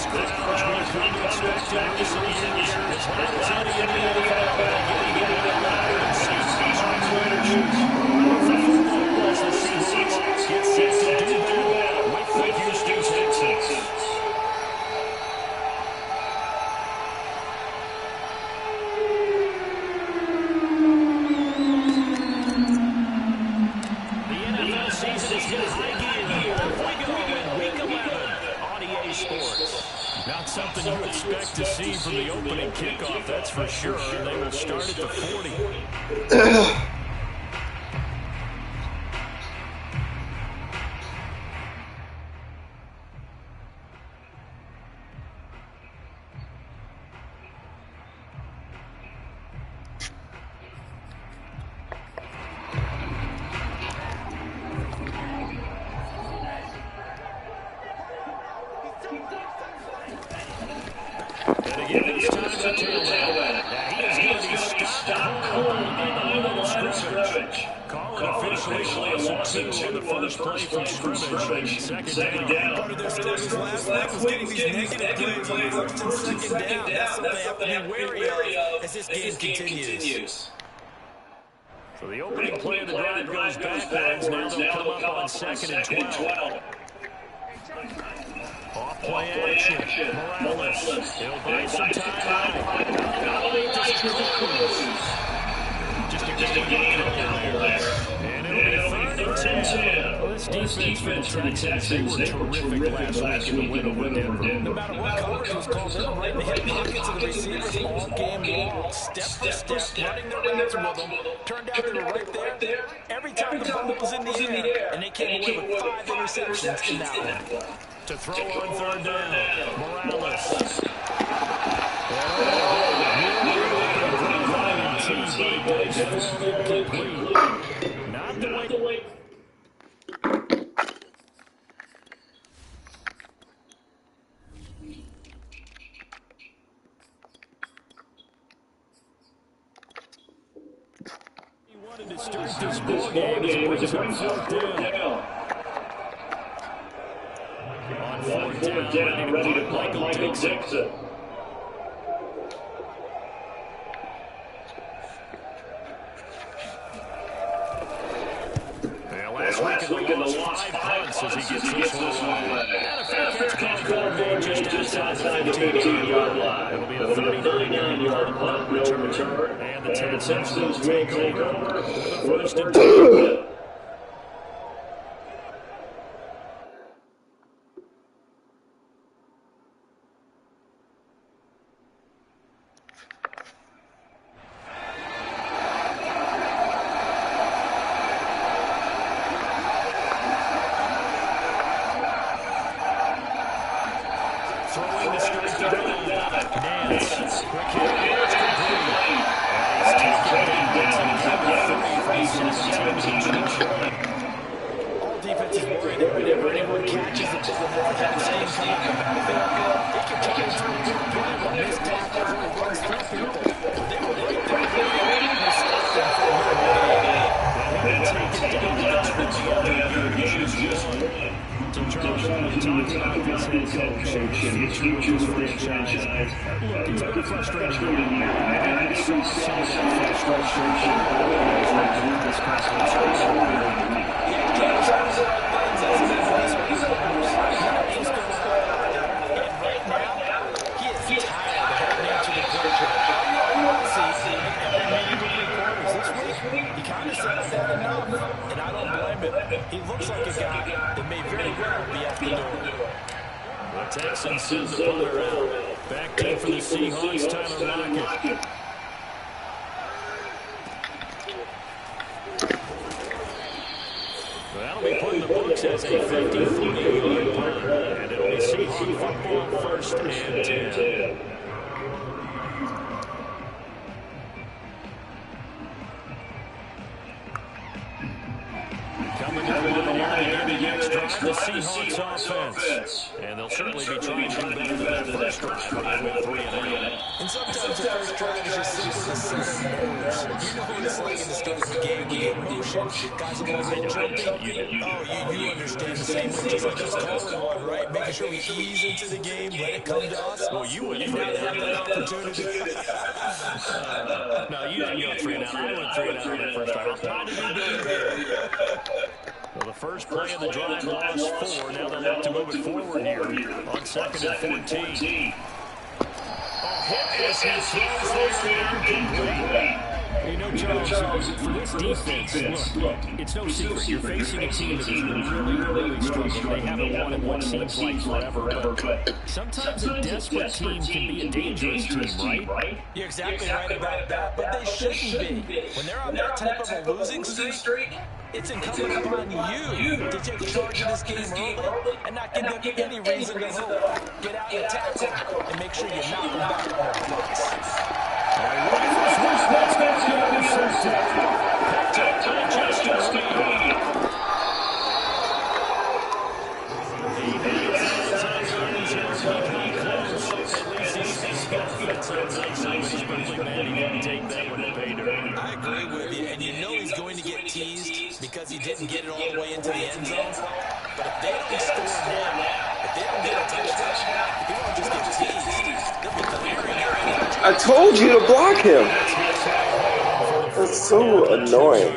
This crowd, which we've come to expect in recent years, as hot as any in the NFL, getting louder and seeing arms leadership. For football, as the Seahawks get set to do battle with the Houston Texans. Season is in high gear. Off we go in Week 11 on EA Sports. Not something you expect to see from the opening kickoff, that's for sure. They will start at the 40. Second down. Part of their struggles last night was getting these negative plays on first and second down. That's something they have to be wary of as this game continues. So the opening play of the drive goes backwards. Now they'll come up on 2nd and 12. Off play action. Morales. He'll buy some time. Just a gain over there. And it'll be 3rd and 10. This defense for the Texans, they were terrific last week in the win over Denver. No matter what coverage was called, they were right in the hip pockets of the receivers all game long. Step for step, running their routes with them. Turned out they were right there every time the ball was in the air. And they came away with 5 interceptions in that one. To throw on 3rd down, Morales. Not the way. He wanted to start this ball game with his own 4th down. On 4th down, ready to Michael Dixon. Last week in the lost 5 punts as he gets this one away. And a fair catch call made just outside the 15-yard line. It'll be a 39-yard punt return. And the Texans will take over with a 1st and 10. Texans send the punter out. Back in for the Seahawks, Tyler Lockett. That'll be put in the books as a 53-yard punt. And it'll be Seahawks football 1st and 10. Coming up into the line here, the next drive, the Seahawks offense. And they'll certainly be trying to do better than that first drive. They went 3 and out. And sometimes the first drive is just simply to settle nerves. You know what it's like in the start of a game when you get motion, guys are all a little jumpy. Oh, you understand the same way, just like us calling one, right? Making sure we ease into the game, let it come to us. Well, you went 3 and out. That opportunity. No, you didn't go 3 and out. I went 3 and out on the first drive. I'll probably do here. Well, the first play of the drive lost 4. Now they'll look to move it forward here on 2nd and 14. As he throws there incomplete. You know, Charles, for this defense, look, it's no secret. You're facing a team that is really struggling. They haven't won in what seems like forever. But sometimes a desperate team can be a dangerous team, right? You're exactly right about that, but they shouldn't be. When they're on that type of a losing streak, it's incumbent upon you to take charge of this game early and not give them any reason to hope. Get out and tackle and make sure you knock them back on their blocks. I agree with you, and you know he's going to get teased because he didn't get it all the way into the end zone. But if they don't score now, if they don't get a touchdown, he won't just get teased. They'll be clearing. I told you to block him. That's so annoying.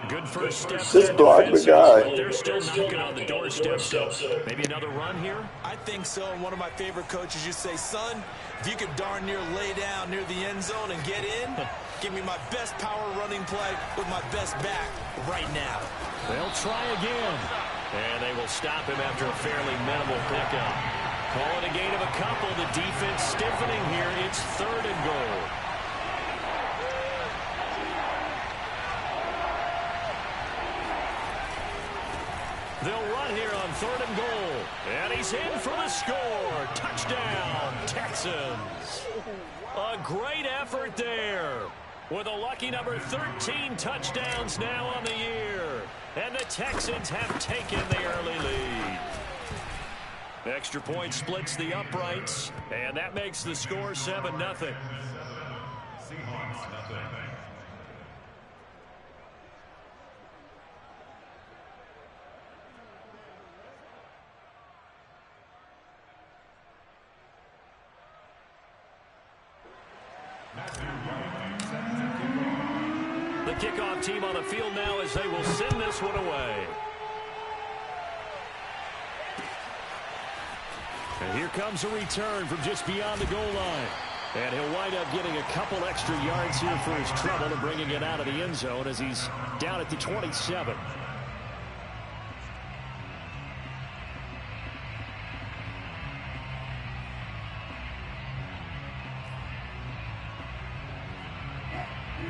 Good first step. Just block the guy. They're still knocking on the doorstep, so maybe another run here? I think so. And one of my favorite coaches, you say, son, if you could darn near lay down near the end zone and get in, give me my best power running play with my best back right now. They'll try again. And they will stop him after a fairly minimal pickup. Calling a gain of a couple. The defense stiffening here. It's 3rd and goal. They'll run here on 3rd and goal. And he's in for the score. Touchdown, Texans. A great effort there. With a lucky number 13 touchdowns now on the year. And the Texans have taken the early lead. Extra point splits the uprights. And that makes the score 7-0. Seahawks, nothing. The kickoff team on the field now as they will send this one away. And here comes a return from just beyond the goal line. And he'll wind up getting a couple extra yards here for his trouble and bringing it out of the end zone as he's down at the 27.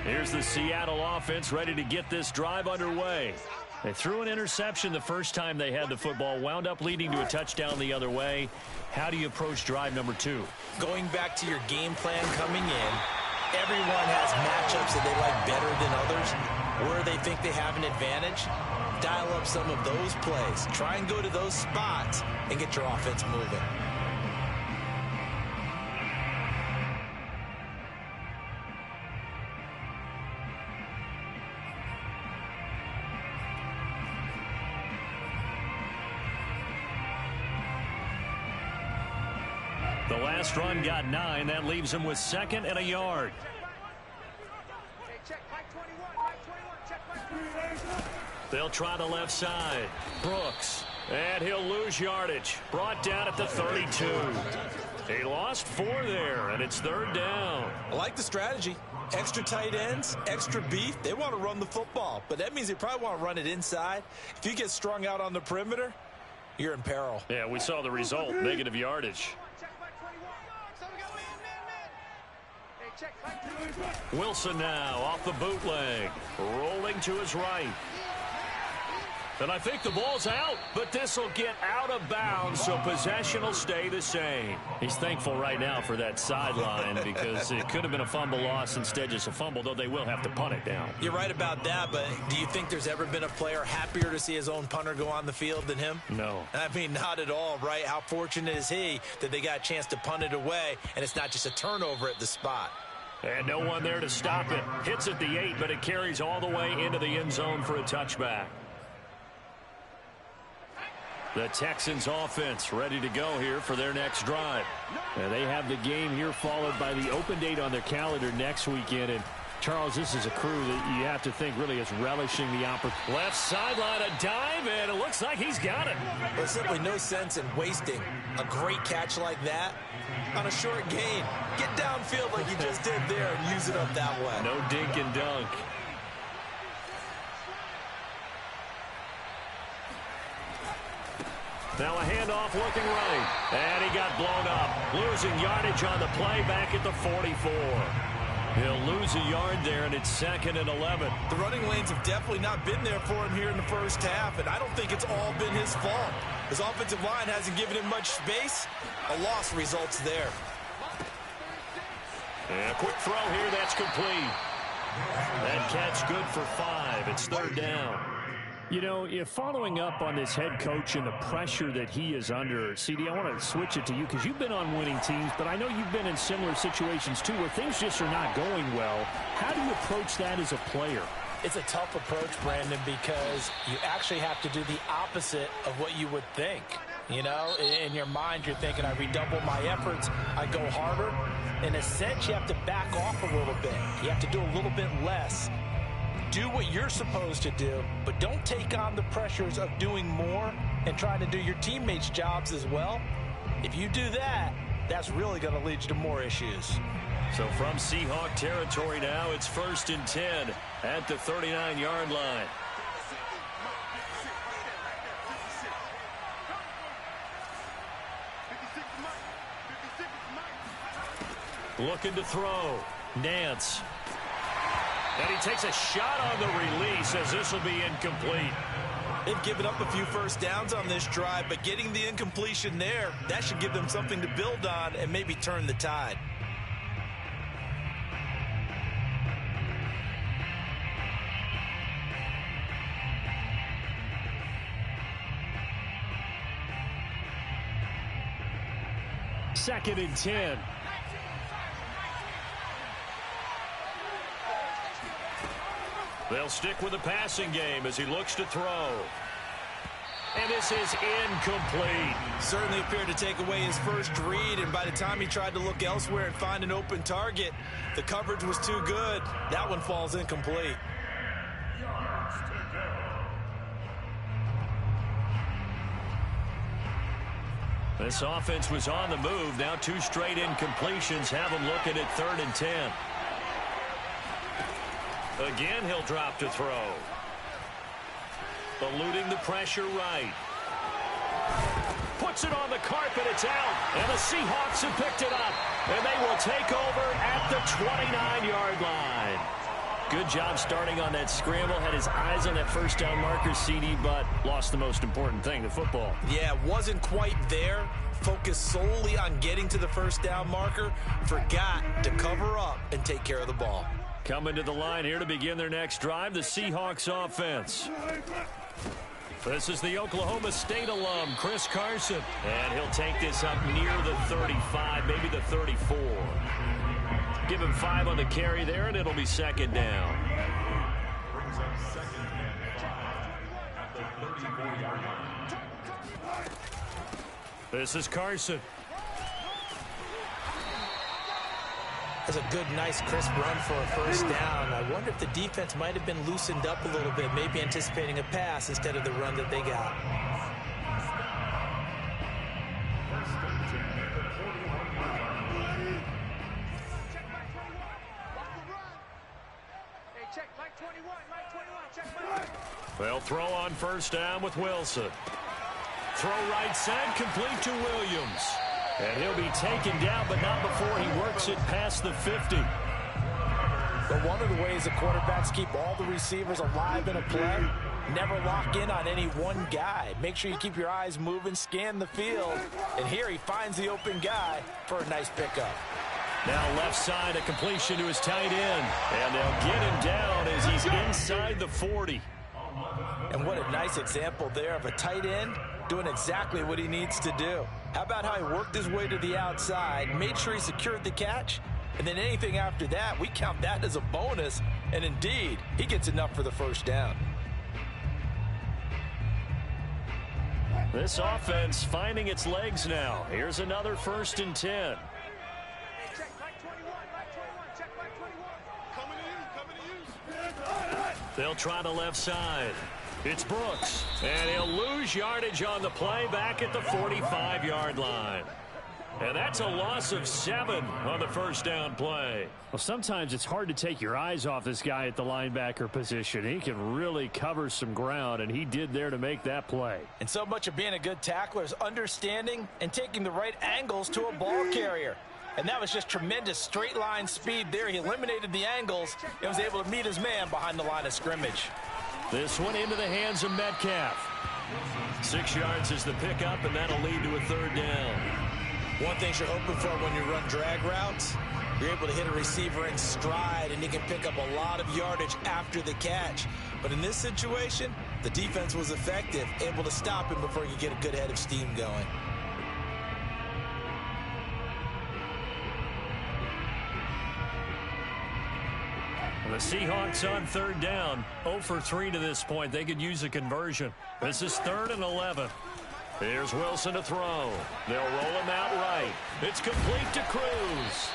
Here's the Seattle offense ready to get this drive underway. They threw an interception the first time they had the football, wound up leading to a touchdown the other way. How do you approach drive number 2? Going back to your game plan coming in, everyone has matchups that they like better than others. Where they think they have an advantage, dial up some of those plays. Try and go to those spots and get your offense moving. The last run got 9. That leaves him with 2nd and a yard. They'll try the left side. Brooks. And he'll lose yardage. Brought down at the 32. He lost 4 there, and it's 3rd down. I like the strategy. Extra tight ends, extra beef. They want to run the football, but that means they probably want to run it inside. If you get strung out on the perimeter, you're in peril. Yeah, we saw the result. Negative yardage. Wilson now off the bootleg. Rolling to his right. And I think the ball's out, but this will get out of bounds, so possession will stay the same. He's thankful right now for that sideline because it could have been a fumble loss, instead just a fumble, though they will have to punt it down. You're right about that, but do you think there's ever been a player happier to see his own punter go on the field than him? No. I mean, not at all, right? How fortunate is he that they got a chance to punt it away, and it's not just a turnover at the spot. And no one there to stop it. Hits at the 8, but it carries all the way into the end zone for a touchback. The Texans offense ready to go here for their next drive. And they have the game here followed by the open date on their calendar next weekend. And Charles, this is a crew that you have to think really is relishing the opportunity. Left sideline, a dive, and it looks like he's got it. There's simply no sense in wasting a great catch like that on a short gain. Get downfield like you just did there and use it up that way. No dink and dunk. Now a handoff looking right. And he got blown up. Losing yardage on the play back at the 44. He'll lose a yard there, and it's 2nd and 11. The running lanes have definitely not been there for him here in the first half, and I don't think it's all been his fault. His offensive line hasn't given him much space. A loss results there. And a quick throw here, that's complete. That catch good for 5. It's 3rd down. You know, if following up on this head coach and the pressure that he is under, CD, I want to switch it to you because you've been on winning teams, but I know you've been in similar situations too where things just are not going well. How do you approach that as a player? It's a tough approach, Brandon, because you actually have to do the opposite of what you would think. You know, in your mind, you're thinking, I redouble my efforts, I go harder. In a sense, you have to back off a little bit. You have to do a little bit less. Do what you're supposed to do, but don't take on the pressures of doing more and trying to do your teammates' jobs as well. If you do that, that's really going to lead you to more issues. So from Seahawk territory now, it's 1st and 10 at the 39-yard line. Looking to throw. Nance. And he takes a shot on the release as this will be incomplete. They've given up a few first downs on this drive, but getting the incompletion there, that should give them something to build on and maybe turn the tide. Second and 10. They'll stick with the passing game as he looks to throw. And this is incomplete. Certainly appeared to take away his first read, and by the time he tried to look elsewhere and find an open target, the coverage was too good. That one falls incomplete. This offense was on the move. Now 2 straight incompletions have him looking at 3rd and 10. Again, he'll drop to throw. Eluding the pressure right. Puts it on the carpet. It's out. And the Seahawks have picked it up. And they will take over at the 29-yard line. Good job starting on that scramble. Had his eyes on that first down marker, CD, but lost the most important thing, the football. Yeah, wasn't quite there. Focused solely on getting to the first down marker. Forgot to cover up and take care of the ball. Coming to the line here to begin their next drive, the Seahawks offense. This is the Oklahoma State alum, Chris Carson. And he'll take this up near the 35, maybe the 34. Give him 5 on the carry there, and it'll be 2nd down. This is Carson. That's a good, nice, crisp run for a first down. I wonder if the defense might have been loosened up a little bit, maybe anticipating a pass instead of the run that they got. They'll throw on first down with Wilson. Throw right side, complete to Williams. And he'll be taken down, but not before he works it past the 50. But one of the ways the quarterbacks keep all the receivers alive in a play, never lock in on any one guy. Make sure you keep your eyes moving, scan the field. And here he finds the open guy for a nice pickup. Now left side, a completion to his tight end. And they'll get him down as he's inside the 40. And what a nice example there of a tight end doing exactly what he needs to do. How about how he worked his way to the outside, made sure he secured the catch, and then anything after that, we count that as a bonus. And indeed, he gets enough for the first down. This offense finding its legs now. Here's another 1st and 10. They'll try the left side. It's Brooks, and he'll lose yardage on the play back at the 45-yard line. And that's a loss of 7 on the first down play. Well, sometimes it's hard to take your eyes off this guy at the linebacker position. He can really cover some ground, and he did there to make that play. And so much of being a good tackler is understanding and taking the right angles to a ball carrier. And that was just tremendous straight line speed there. He eliminated the angles and was able to meet his man behind the line of scrimmage. This one into the hands of Metcalf. 6 yards is the pickup, and that'll lead to a 3rd down. One thing you're hoping for when you run drag routes, you're able to hit a receiver in stride, and he can pick up a lot of yardage after the catch. But in this situation, the defense was effective, able to stop him before he could get a good head of steam going. The Seahawks on 3rd down, 0 for 3 to this point. They could use a conversion. This is 3rd and 11. Here's Wilson to throw. They'll roll him out right. It's complete to Cruz.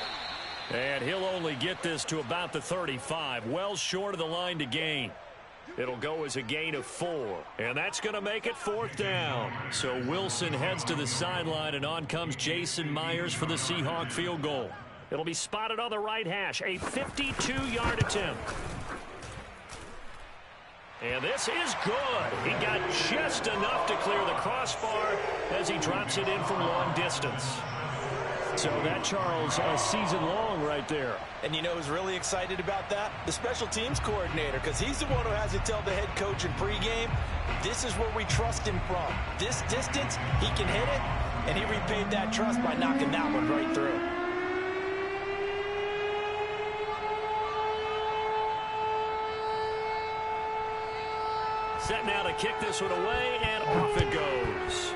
And he'll only get this to about the 35, well short of the line to gain. It'll go as a gain of 4, and that's going to make it 4th down. So Wilson heads to the sideline, and on comes Jason Myers for the Seahawk field goal. It'll be spotted on the right hash, a 52-yard attempt. And this is good. He got just enough to clear the crossbar as he drops it in from long distance. So that, Charles, a season long right there. And you know who's really excited about that? The special teams coordinator, because he's the one who has to tell the head coach in pregame, this is where we trust him from. This distance, he can hit it, and he repaid that trust by knocking that one right through. Set now to kick this one away, and off it goes.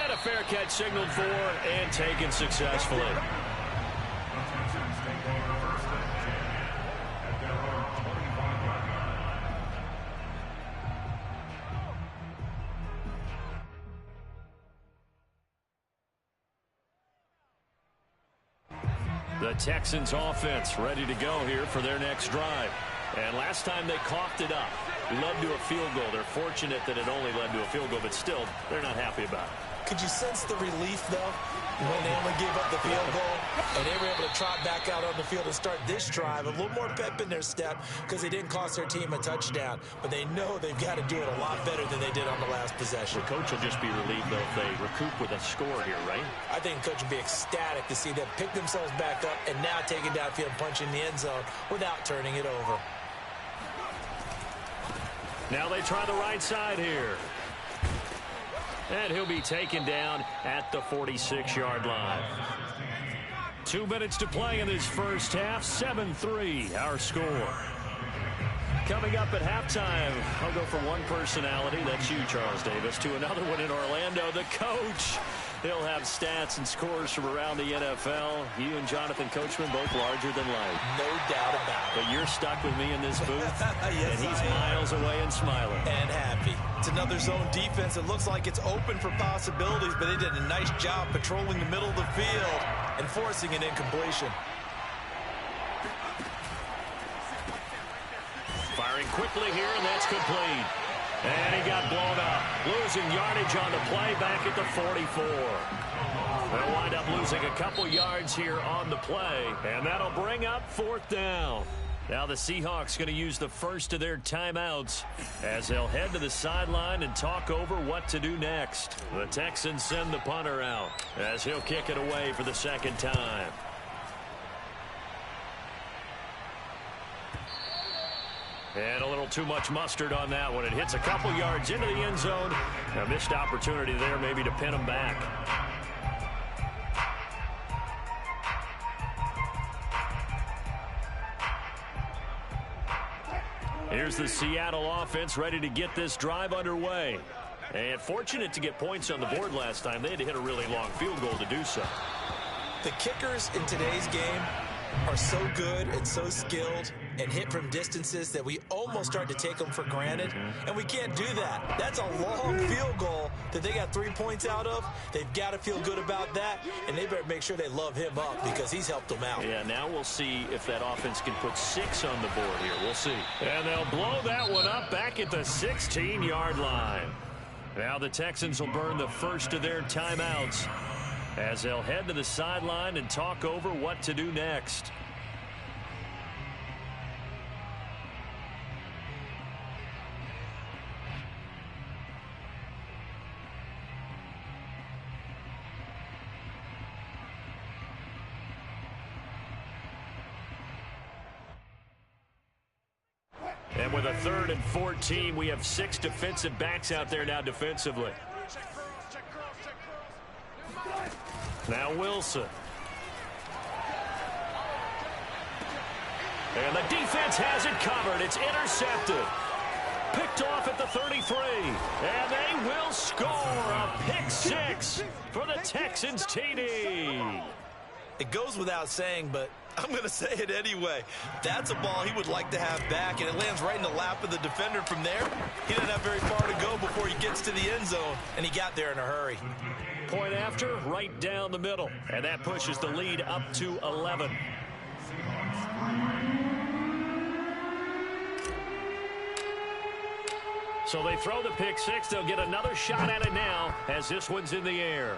And a fair catch signaled for and taken successfully. The Texans offense ready to go here for their next drive. And last time they coughed it up, led to a field goal. They're fortunate that it only led to a field goal, but still, they're not happy about it. Could you sense the relief, though, when they only gave up the field goal and they were able to trot back out on the field and start this drive? A little more pep in their step because they didn't cost their team a touchdown. But they know they've got to do it a lot better than they did on the last possession. The coach will just be relieved, though, if they recoup with a score here, right? I think the coach will be ecstatic to see them pick themselves back up and now take it downfield and punch in the end zone without turning it over. Now they try the right side here. And he'll be taken down at the 46-yard line. 2 minutes to play in this first half. 7-3, our score. Coming up at halftime, I'll go from one personality, that's you, Charles Davis, to another one in Orlando, the coach. He'll have stats and scores from around the NFL. You and Jonathan Coachman both larger than life. No doubt about it. But you're stuck with me in this booth, yes, and he's miles away and smiling. And happy. It's another zone defense. It looks like it's open for possibilities, but they did a nice job patrolling the middle of the field and forcing an incompletion. Firing quickly here, and that's complete. And he got blown up. Losing yardage on the play back at the 44. They'll wind up losing a couple yards here on the play, and that'll bring up 4th down. Now the Seahawks going to use the first of their timeouts as they'll head to the sideline and talk over what to do next. The Texans send the punter out as he'll kick it away for the second time. And a little too much mustard on that one. It hits a couple yards into the end zone. A missed opportunity there maybe to pin him back. Here's the Seattle offense ready to get this drive underway. And fortunate to get points on the board last time. They had to hit a really long field goal to do so. The kickers in today's game are so good and so skilled and hit from distances that we almost start to take them for granted, and we can't do that. That's a long field goal that they got 3 points out of. They've got to feel good about that, and they better make sure they love him up because he's helped them out. Yeah, now we'll see if that offense can put 6 on the board here. We'll see. And they'll blow that one up back at the 16-yard line. Now the Texans will burn the first of their timeouts as they'll head to the sideline and talk over what to do next. And with a 3rd and 14, we have 6 defensive backs out there now defensively. Now Wilson. And the defense has it covered. It's intercepted. Picked off at the 33. And they will score a pick 6 for the Texans TD. It goes without saying, but I'm going to say it anyway. That's a ball he would like to have back, and it lands right in the lap of the defender from there. He doesn't have very far to go before he gets to the end zone, and he got there in a hurry. Point after, right down the middle. And that pushes the lead up to 11. So they throw the pick 6. They'll get another shot at it now as this one's in the air.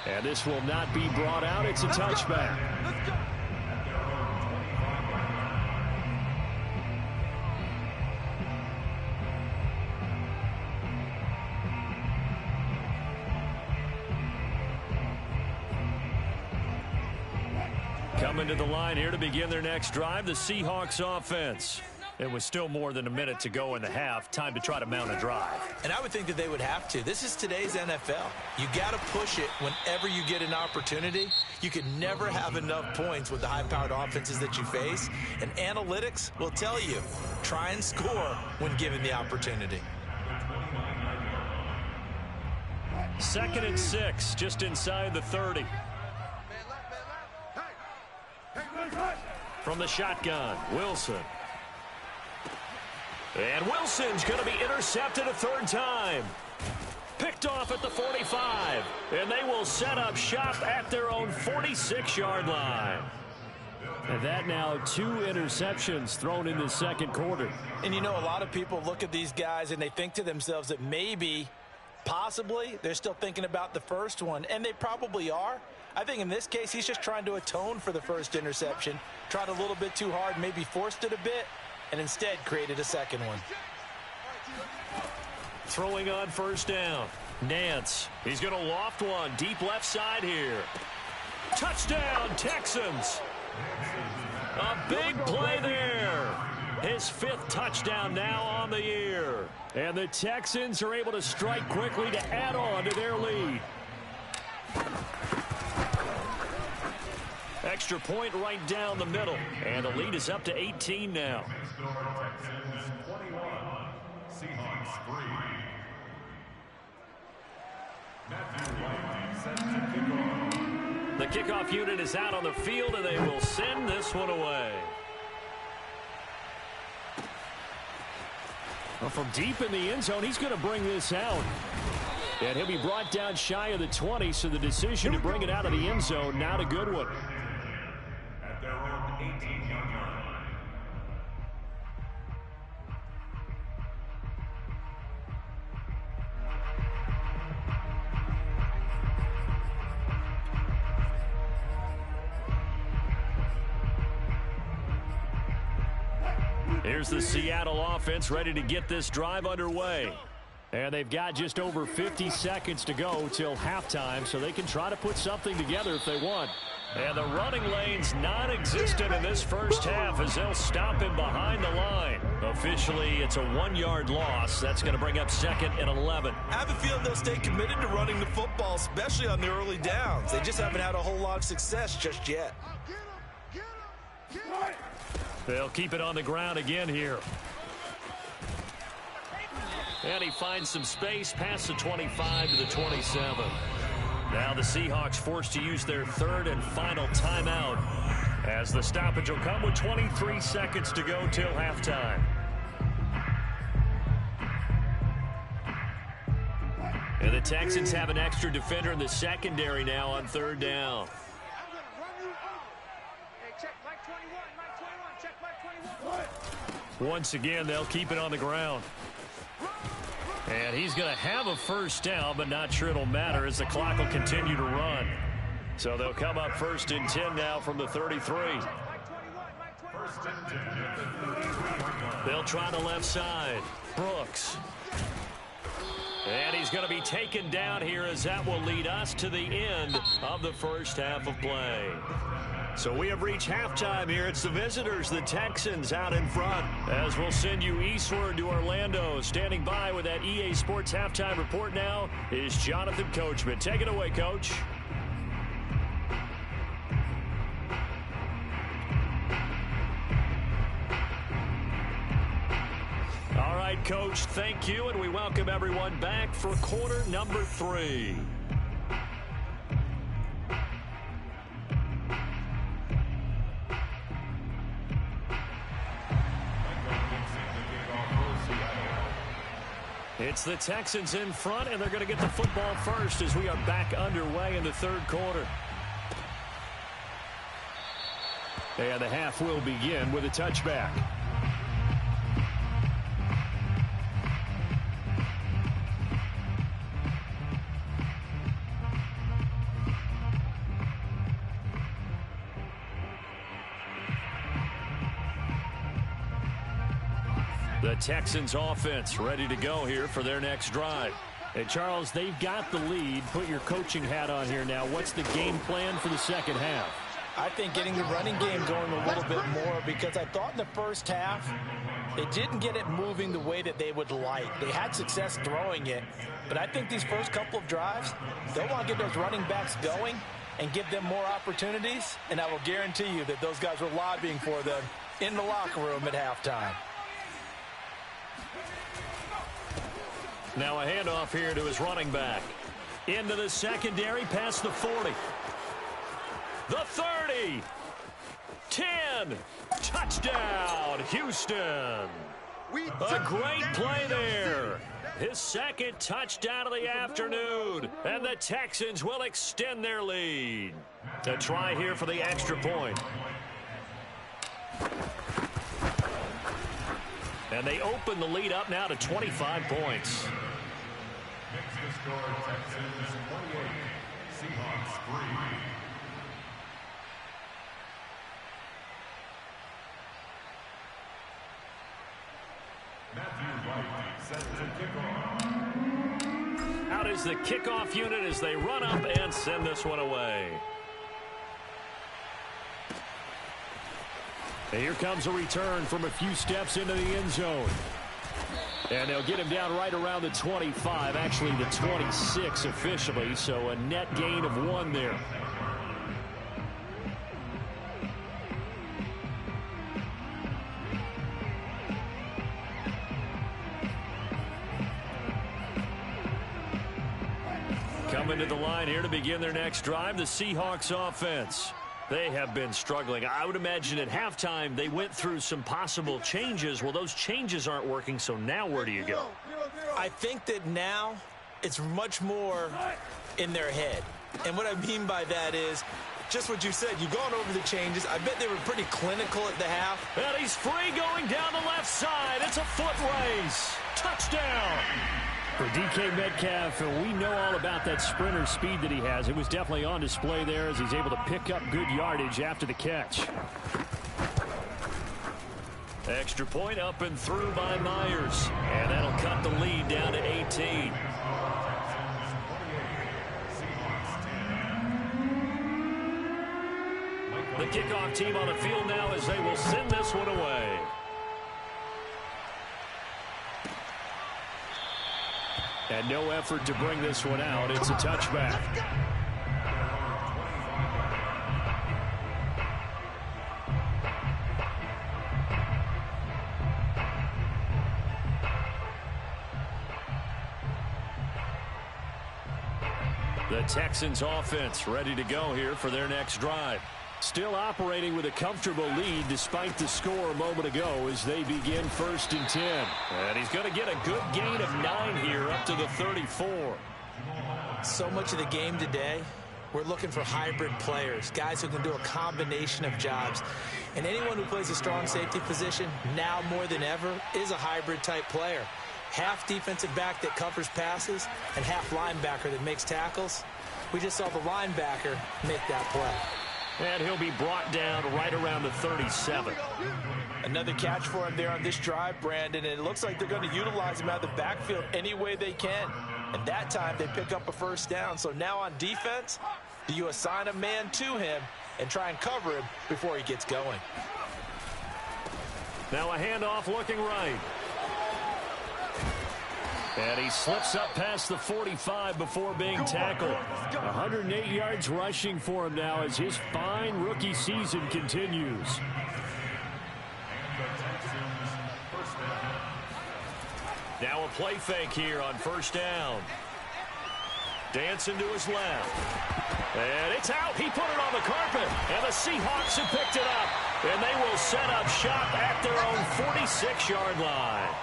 And this will not be brought out. It's a touchback. Coming to the line here to begin their next drive, the Seahawks offense. It was still more than a minute to go in the half. Time to try to mount a drive. And I would think that they would have to. This is today's NFL. You got to push it whenever you get an opportunity. You can never have enough points with the high-powered offenses that you face. And analytics will tell you, try and score when given the opportunity. 2nd and 6, just inside the 30. From the shotgun, Wilson. And Wilson's going to be intercepted a 3rd time. Picked off at the 45. And they will set up shop at their own 46-yard line. And that now 2 interceptions thrown in the 2nd quarter. And you know, a lot of people look at these guys and they think to themselves that maybe, possibly, they're still thinking about the first one. And they probably are. I think in this case, he's just trying to atone for the first interception. Tried a little bit too hard, maybe forced it a bit, and instead created a 2nd one. Throwing on 1st down. Nance. He's going to loft one deep left side here. Touchdown, Texans. A big play there. His 5th touchdown now on the year. And the Texans are able to strike quickly to add on to their lead. Extra point right down the middle. And the lead is up to 18 now. The kickoff unit is out on the field, and they will send this one away. Well, from deep in the end zone, he's going to bring this out. And he'll be brought down shy of the 20, so the decision to bring it out of the end zone, not a good one. At their own 18-yard line. Here's the Seattle offense ready to get this drive underway. And they've got just over 50 seconds to go till halftime, so they can try to put something together if they want. And the running lane's non-existent in this first half as they'll stop him behind the line. Officially, it's a 1-yard loss. That's going to bring up 2nd and 11. I have a feeling they'll stay committed to running the football, especially on the early downs. They just haven't had a whole lot of success just yet. They'll keep it on the ground again here. And he finds some space past the 25 to the 27. Now the Seahawks forced to use their 3rd and final timeout as the stoppage will come with 23 seconds to go till halftime. And the Texans have an extra defender in the secondary now on 3rd down. Once again, they'll keep it on the ground. And he's going to have a first down, but not sure it'll matter as the clock will continue to run. So they'll come up 1st and 10 now from the 33. They'll try the left side. Brooks. And he's going to be taken down here as that will lead us to the end of the first half of play. So we have reached halftime here. It's the visitors, the Texans, out in front. As we'll send you eastward to Orlando. Standing by with that EA Sports halftime report now is Jonathan Coachman. Take it away, Coach. All right, Coach, thank you, and we welcome everyone back for quarter number 3. It's the Texans in front, and they're going to get the football first as we are back underway in the 3rd quarter. And the half will begin with a touchback. The Texans offense ready to go here for their next drive. Hey, Charles, they've got the lead. Put your coaching hat on here now. What's the game plan for the second half? I think getting the running game going a little bit more, because I thought in the first half they didn't get it moving the way that they would like. They had success throwing it, but I think these first couple of drives, they'll want to get those running backs going and give them more opportunities, and I will guarantee you that those guys were lobbying for them in the locker room at halftime. Now a handoff here to his running back. Into the secondary, past the 40. The 30. 10. Touchdown, Houston. A great play there. His 2nd touchdown of the afternoon. And the Texans will extend their lead. A try here for the extra point. And they open the lead up now to 25 points. Next to score, Texans 28, Seahawks 3. Matthew Wright set to kickoff. Out is the kickoff unit as they run up and send this one away. And here comes a return from a few steps into the end zone. And they'll get him down right around the 25, actually the 26 officially, so a net gain of 1 there. Coming to the line here to begin their next drive, the Seahawks offense. They have been struggling. I would imagine at halftime they went through some possible changes. Well, those changes aren't working, so now where do you go? I think that now it's much more in their head. And what I mean by that is just what you said. You've gone over the changes. I bet they were pretty clinical at the half. And he's free going down the left side. It's a foot race. Touchdown. For DK Metcalf, we know all about that sprinter speed that he has. It was definitely on display there as he's able to pick up good yardage after the catch. Extra point up and through by Myers. And that'll cut the lead down to 18. The kickoff team on the field now as they will send this one away. And no effort to bring this one out. It's a touchback. The Texans offense ready to go here for their next drive. Still operating with a comfortable lead despite the score a moment ago as they begin 1st and 10. And he's going to get a good gain of 9 here up to the 34. So much of the game today, we're looking for hybrid players, guys who can do a combination of jobs. And anyone who plays a strong safety position, now more than ever, is a hybrid type player. Half defensive back that covers passes and half linebacker that makes tackles. We just saw the linebacker make that play. And he'll be brought down right around the 37. Another catch for him there on this drive, Brandon, and it looks like they're going to utilize him out of the backfield any way they can. And that time they pick up a 1st down. So now on defense, do you assign a man to him and try and cover him before he gets going? Now a handoff looking right. And he slips up past the 45 before being tackled. 108 yards rushing for him now as his fine rookie season continues. Now a play fake here on 1st down. Dancing to his left. And it's out. He put it on the carpet. And the Seahawks have picked it up. And they will set up shop at their own 46-yard line.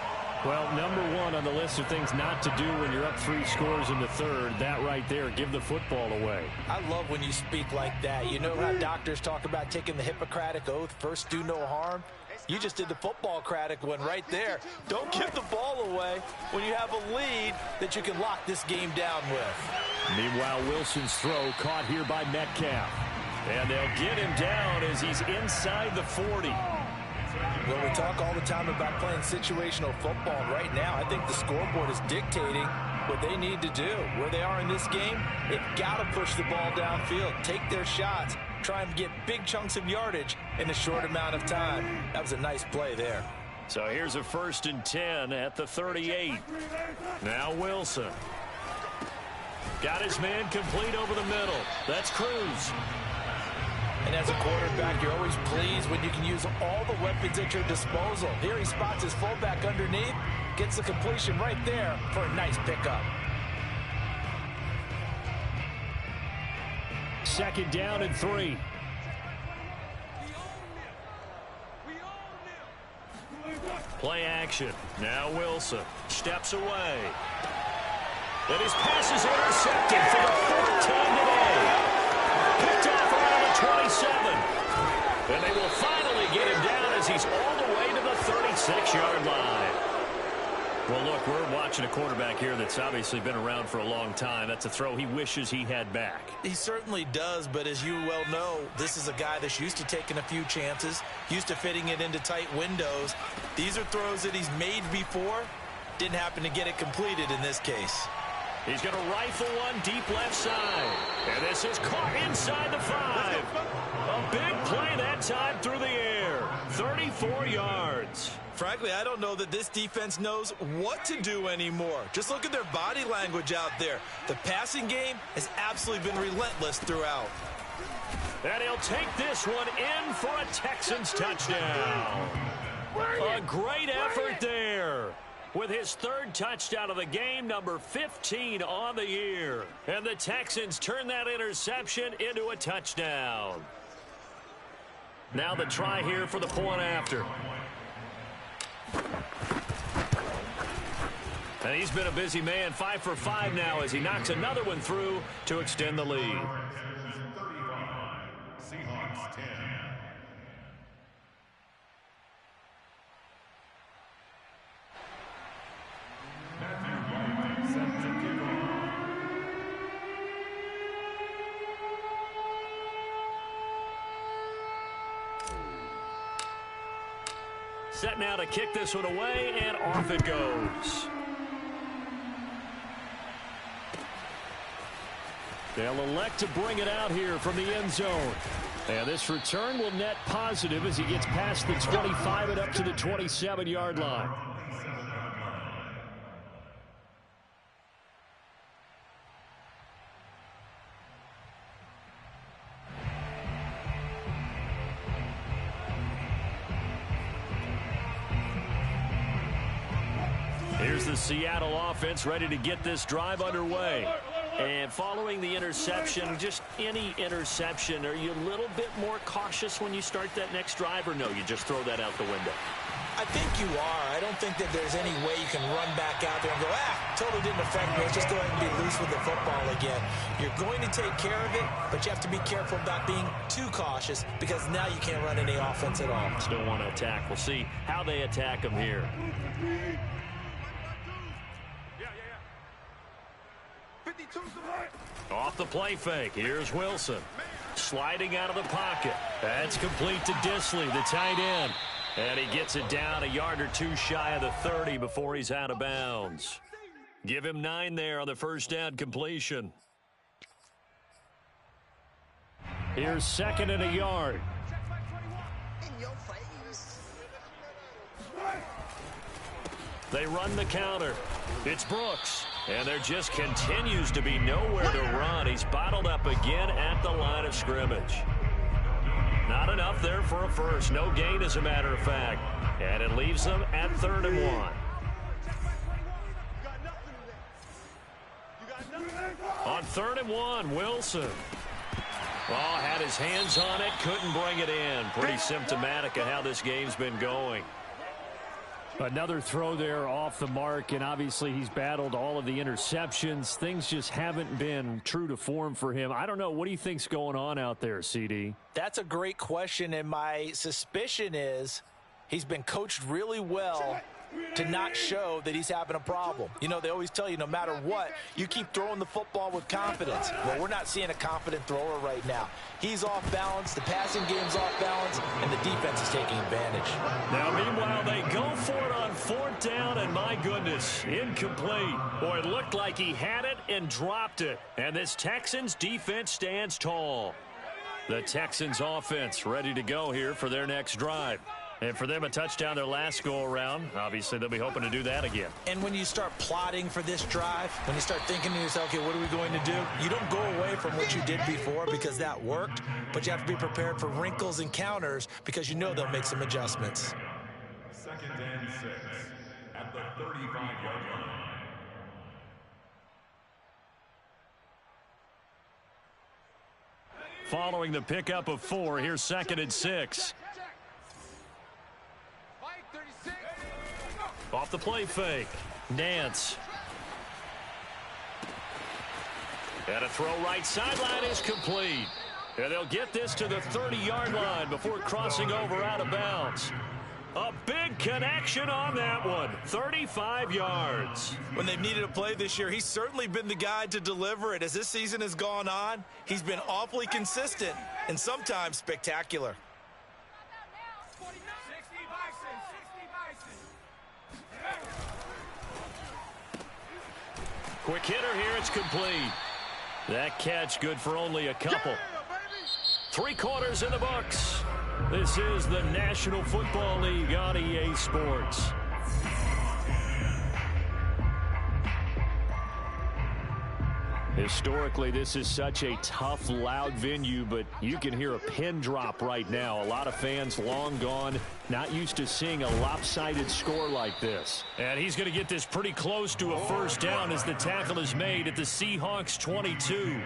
Well, number 1 on the list of things not to do when you're up 3 scores in the 3rd. That right there, give the football away. I love when you speak like that. You know how doctors talk about taking the Hippocratic Oath, first do no harm? You just did the football-cratic one right there. Don't give the ball away when you have a lead that you can lock this game down with. Meanwhile, Wilson's throw caught here by Metcalf. And they'll get him down as he's inside the 40. Well, we talk all the time about playing situational football. Right now, I think the scoreboard is dictating what they need to do. Where they are in this game, they've got to push the ball downfield, take their shots, try and get big chunks of yardage in a short amount of time. That was a nice play there. So here's a 1st and 10 at the 38. Now Wilson. Got his man complete over the middle. That's Cruz. And as a quarterback, you're always pleased when you can use all the weapons at your disposal. Here he spots his fullback underneath, gets the completion right there for a nice pickup. 2nd down and 3. Play action. Now Wilson steps away. And his pass is intercepted for the 4th time today. Picked off around the 27. And they will finally get him down as he's all the way to the 36-yard line. Well, look, we're watching a quarterback here that's obviously been around for a long time. That's a throw he wishes he had back. He certainly does, but as you well know, this is a guy that's used to taking a few chances, used to fitting it into tight windows. These are throws that he's made before. Didn't happen to get it completed in this case. He's going to rifle one deep left side. And this is caught inside the 5. A big play that time through the air. 34 yards. Frankly, I don't know that this defense knows what to do anymore. Just look at their body language out there. The passing game has absolutely been relentless throughout. And he'll take this one in for a Texans touchdown. A great effort there. With his 3rd touchdown of the game, number 15 on the year. And the Texans turn that interception into a touchdown. Now the try here for the point after. And he's been a busy man, 5 for 5 now as he knocks another one through to extend the lead. Seahawks 10. Set now to kick this one away, and off it goes. They'll elect to bring it out here from the end zone. And this return will net positive as he gets past the 25 and up to the 27-yard line. Here's the Seattle offense ready to get this drive underway. And following the interception, just any interception, are you a little bit more cautious when you start that next drive, or no, you just throw that out the window? I think you are. I don't think that there's any way you can run back out there and go, totally didn't affect me. Let's just go ahead and be loose with the football again. You're going to take care of it, but you have to be careful about being too cautious because now you can't run any offense at all. Still want to attack. We'll see how they attack him here. Off the play fake. Here's Wilson. Sliding out of the pocket. That's complete to Disley, the tight end. And he gets it down a yard or two shy of the 30 before he's out of bounds. Give him 9 there on the first down completion. Here's 2nd and a yard. They run the counter. It's Brooks. And there just continues to be nowhere to run. He's bottled up again at the line of scrimmage. Not enough there for a first. No gain, as a matter of fact. And it leaves them at 3rd and 1. On 3rd and 1, Wilson. Oh, had his hands on it, couldn't bring it in. Pretty symptomatic of how this game's been going. Another throw there off the mark, and obviously he's battled all of the interceptions. Things just haven't been true to form for him. I don't know. What do you think's going on out there, CD? That's a great question, and my suspicion is he's been coached really well to not show that he's having a problem. You know, they always tell you no matter what, you keep throwing the football with confidence. Well, we're not seeing a confident thrower right now. He's off balance, the passing game's off balance, and the defense is taking advantage. Now, meanwhile, they go for it on 4th down, and my goodness, incomplete. Boy, it looked like he had it and dropped it. And this Texans defense stands tall. The Texans offense ready to go here for their next drive. And for them, a touchdown their last go-around. Obviously, they'll be hoping to do that again. And when you start plotting for this drive, when you start thinking to yourself, okay, what are we going to do? You don't go away from what you did before because that worked, but you have to be prepared for wrinkles and counters because you know they'll make some adjustments. 2nd and 6 at the 35-yard line. Following the pickup of 4, here's 2nd and 6. Off the play fake. Nance. And a throw right sideline is complete. And they'll get this to the 30-yard line before crossing over out of bounds. A big connection on that one. 35 yards. When they've needed a play this year, he's certainly been the guy to deliver it. As this season has gone on, he's been awfully consistent and sometimes spectacular. Quick hitter here, it's complete. That catch good for only a couple. 3 quarters in the books. This is the National Football League on EA Sports. Historically, this is such a tough, loud venue, but you can hear a pin drop right now. A lot of fans long gone, not used to seeing a lopsided score like this. And he's going to get this pretty close to a first down as the tackle is made at the Seahawks 22.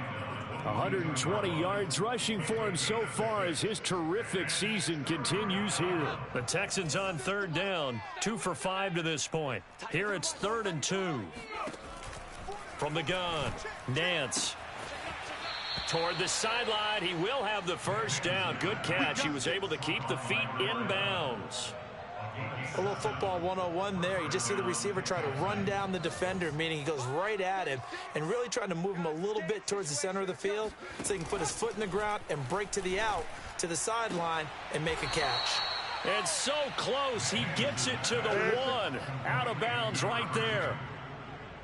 120 yards rushing for him so far as his terrific season continues here. The Texans on 3rd down, 2 for 5 to this point. Here it's 3rd and 2. From the gun, Nance. Toward the sideline, he will have the first down. Good catch. He was able to keep the feet in bounds. A little football 101 there. You just see the receiver try to run down the defender, meaning he goes right at him and really trying to move him a little bit towards the center of the field so he can put his foot in the ground and break to the out, to the sideline, and make a catch. And so close, he gets it to the 1. Out of bounds right there.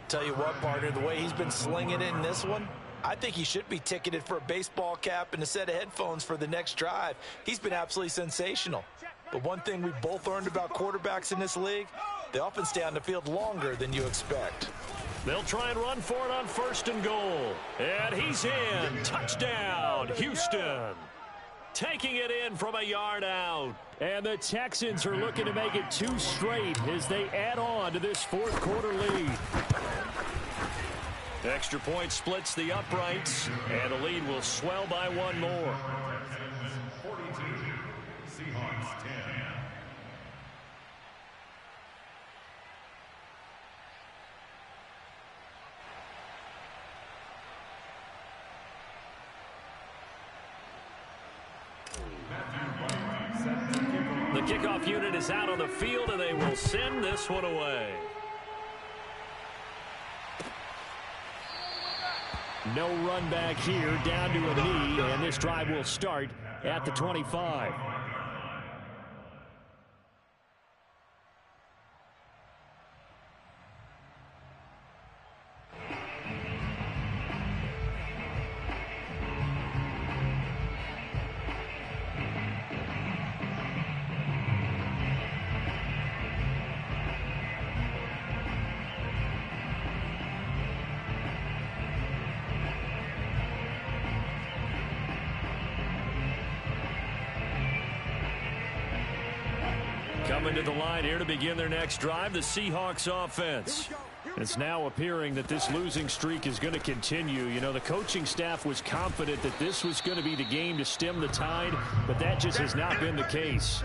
Tell you what, partner, the way he's been slinging it in this one, I think he should be ticketed for a baseball cap and a set of headphones for the next drive. He's been absolutely sensational. But one thing we both learned about quarterbacks in this league, they often stay on the field longer than you expect. They'll try and run for it on 1st and goal. And he's in. Touchdown, Houston. Taking it in from a yard out. And the Texans are looking to make it 2 straight as they add on to this 4th quarter lead. Extra point splits the uprights, and the lead will swell by 1 more. 42, Seahawks 10. The kickoff unit is out on the field, and they will send this one away. No run back here, down to a knee, and this drive will start at the 25. Coming to the line here to begin their next drive, the Seahawks offense. It's now appearing that this losing streak is going to continue. You know, the coaching staff was confident that this was going to be the game to stem the tide, but that just has not been the case.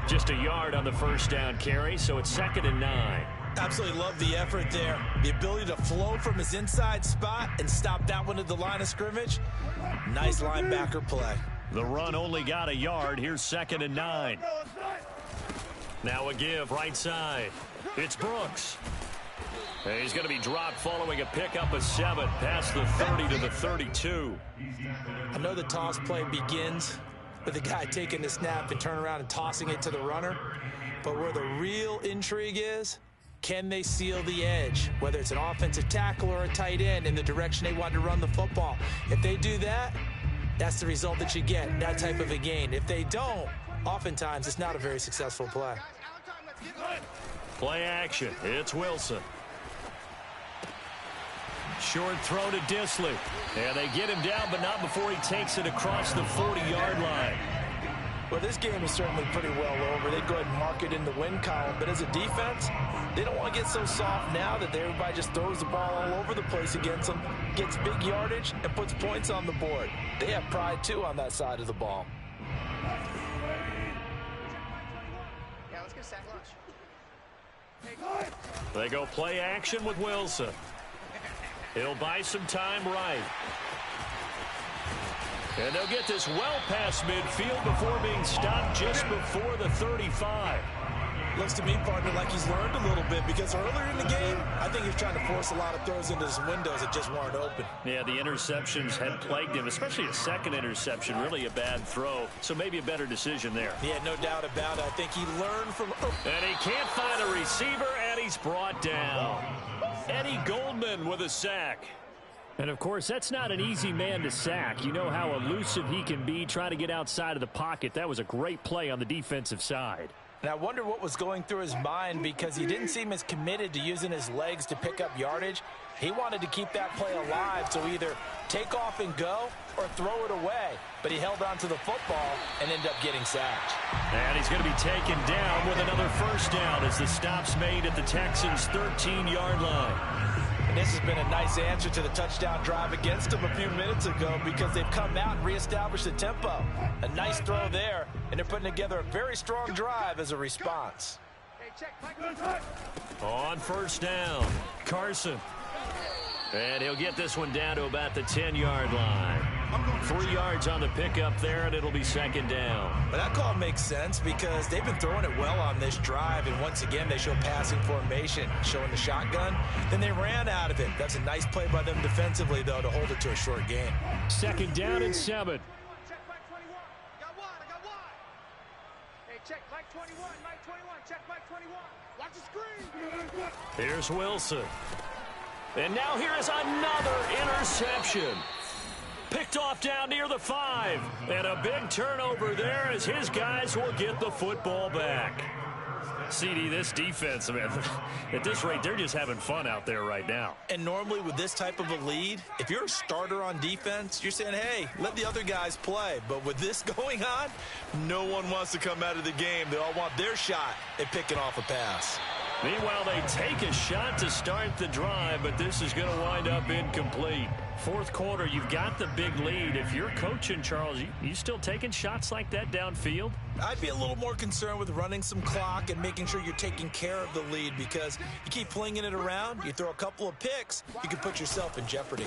Just a yard on the 1st down carry, so it's 2nd and 9. Absolutely love the effort there. The ability to flow from his inside spot and stop that one at the line of scrimmage. Nice linebacker play. The run only got a yard. Here's 2nd and 9. Now a give right side. It's Brooks. And he's going to be dropped following a pickup of 7 past the 30 to the 32. I know the toss play begins with the guy taking the snap and turning around and tossing it to the runner. But where the real intrigue is, can they seal the edge, whether it's an offensive tackle or a tight end, in the direction they want to run the football? If they do that, that's the result that you get, that type of a gain. If they don't, oftentimes it's not a very successful play. Play action. It's Wilson. Short throw to Disley. And they get him down, but not before he takes it across the 40-yard line. Well, this game is certainly pretty well over. They'd go ahead and mark it in the win column. But as a defense, they don't want to get so soft now that everybody just throws the ball all over the place against them, gets big yardage, and puts points on the board. They have pride, too, on that side of the ball. Yeah, let's get sack lunch. They go play action with Wilson. He'll buy some time right. And they'll get this well past midfield before being stopped just before the 35. Looks to me, partner, like he's learned a little bit, because earlier in the game, I think he was trying to force a lot of throws into his windows that just weren't open. Yeah, the interceptions had plagued him, especially a second interception, really a bad throw. So maybe a better decision there. Yeah, no doubt about it. I think he learned from... And he can't find a receiver, and he's brought down. Eddie Goldman with a sack. And, of course, that's not an easy man to sack. You know how elusive he can be trying to get outside of the pocket. That was a great play on the defensive side. And I wonder what was going through his mind, because he didn't seem as committed to using his legs to pick up yardage. He wanted to keep that play alive, so either take off and go or throw it away. But he held on to the football and ended up getting sacked. And he's going to be taken down with another 1st down as the stop's made at the Texans' 13-yard line. And this has been a nice answer to the touchdown drive against them a few minutes ago, because they've come out and reestablished the tempo. A nice throw there, and they're putting together a very strong drive as a response. On 1st down, Carson. And he'll get this one down to about the 10-yard line. 3 yards on the pickup there, and it'll be 2nd down. But that call makes sense, because they've been throwing it well on this drive, and once again they show passing formation, showing the shotgun. Then they ran out of it. That's a nice play by them defensively, though, to hold it to a short gain. 2nd down and 7. Check Mike 21. Got wide. Hey, check Mike 21. Mike 21. Check Mike 21. Watch the screen. Here's Wilson. And now here is another interception. Picked off down near the 5. And a big turnover there as his guys will get the football back. CD, this defense, I mean, at this rate, they're just having fun out there right now. And normally with this type of a lead, if you're a starter on defense, you're saying, hey, let the other guys play. But with this going on, no one wants to come out of the game. They all want their shot at picking off a pass. Meanwhile, they take a shot to start the drive, but this is going to wind up incomplete. Fourth quarter, you've got the big lead. If you're coaching, Charles, you still taking shots like that downfield? I'd be a little more concerned with running some clock and making sure you're taking care of the lead, because you keep flinging it around, you throw a couple of picks, you can put yourself in jeopardy.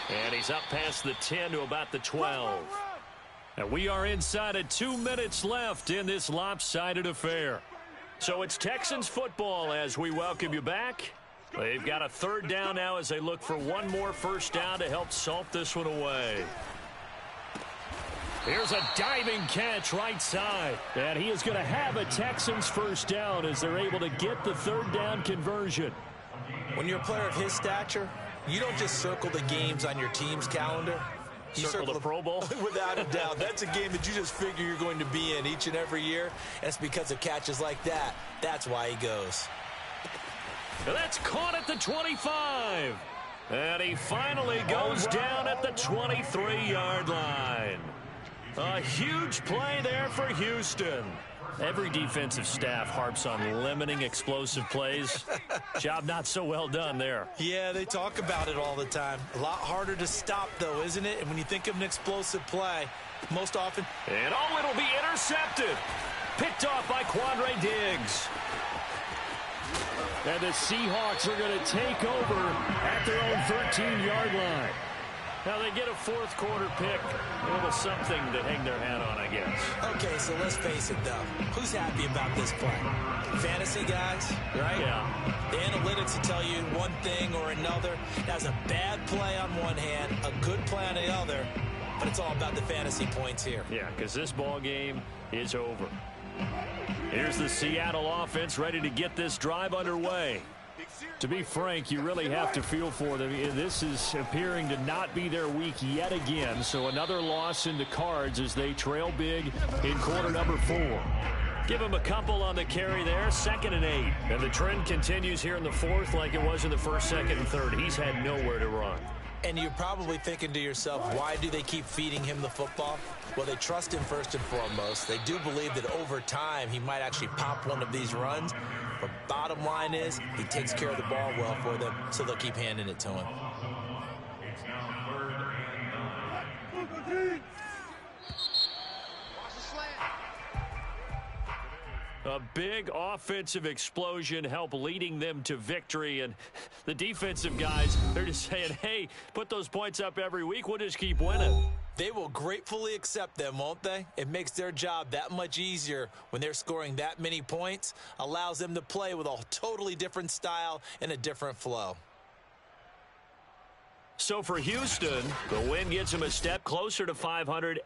And he's up past the 10 to about the 12. And we are inside of 2 minutes left in this lopsided affair. So it's Texans football as we welcome you back. They've got a third down now as they look for one more first down to help salt this one away. Here's a diving catch right side. And he is going to have a Texans first down as they're able to get the third down conversion. When you're a player of his stature, you don't just circle the games on your team's calendar. You circle the Pro Bowl? Without a doubt. That's a game that you just figure you're going to be in each and every year. And it's because of catches like that. That's why he goes. That's caught at the 25. And he finally goes down at the 23-yard line. A huge play there for Houston. Every defensive staff harps on limiting explosive plays. Job not so well done there. Yeah, they talk about it all the time. A lot harder to stop, though, isn't it? And when you think of an explosive play, most often... And oh, it'll be intercepted. Picked off by Quandre Diggs. And the Seahawks are going to take over at their own 13-yard line. Now they get a fourth quarter pick. A little something to hang their hat on, I guess. Okay, so let's face it, though. Who's happy about this play? Fantasy guys, right? Yeah. The analytics will tell you one thing or another. That's a bad play on one hand, a good play on the other, but it's all about the fantasy points here. Yeah, because this ball game is over. Here's the Seattle offense ready to get this drive underway. To be frank, you really have to feel for them. This is appearing to not be their week yet again. So another loss in the cards as they trail big in quarter number 4. Give him a couple on the carry there, 2nd and 8. And the trend continues here in the fourth like it was in the first, second, and third. He's had nowhere to run. And you're probably thinking to yourself, why do they keep feeding him the football? Well, they trust him first and foremost. They do believe that over time he might actually pop one of these runs. But bottom line is he takes care of the ball well for them, so they'll keep handing it to him. It's now 3rd and 9. A big offensive explosion helped leading them to victory. And the defensive guys, they're just saying, hey, put those points up every week. We'll just keep winning. They will gratefully accept them, won't they? It makes their job that much easier when they're scoring that many points. Allows them to play with a totally different style and a different flow. So for Houston, the win gets them a step closer to 500 at